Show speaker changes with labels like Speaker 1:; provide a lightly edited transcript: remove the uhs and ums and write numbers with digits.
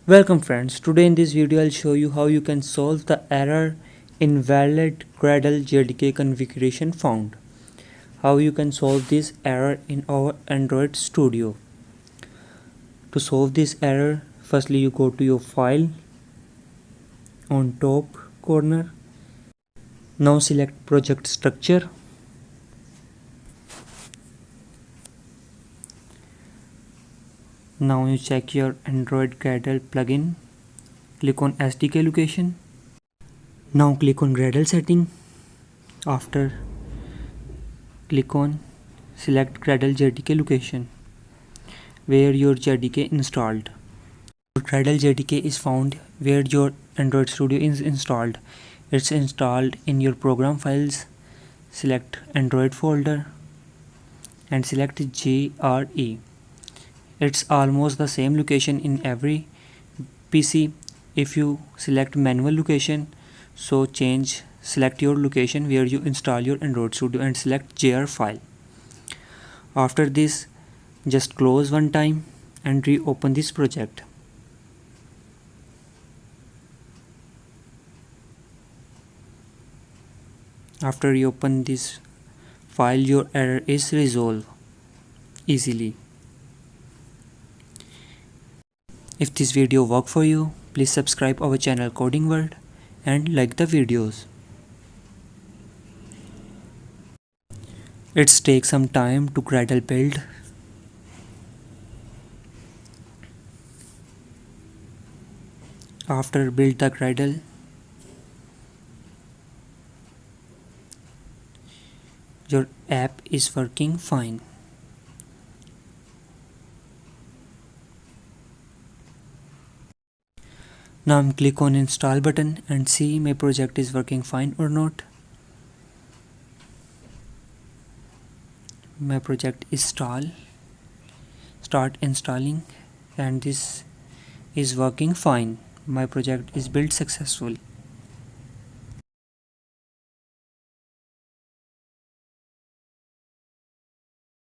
Speaker 1: Welcome friends, today in this video I'll show you how you can solve the error Invalid Gradle JDK configuration found. How you can solve this error in our Android Studio. To solve this error, firstly you go to your file on top corner. Now select project structure. Now you check your Android Gradle plugin. Click on SDK location. Now click on Gradle setting. After click on select Gradle JDK location where your JDK installed. Gradle JDK is found where your Android Studio is installed. It's installed in your program files. Select Android folder and select JRE. It's almost the same location in every PC. If you select manual location, so select your location where you install your Android Studio and select JR file. After this, just close one time and reopen this project. After you open this file, your error is resolved easily. If this video worked for you, please subscribe our channel Coding World and like the videos. It takes some time to Gradle build. After build the Gradle, your app is working fine. Now click on install button and see my project is working fine or not. My project is start installing and this is working fine. My project is built successfully.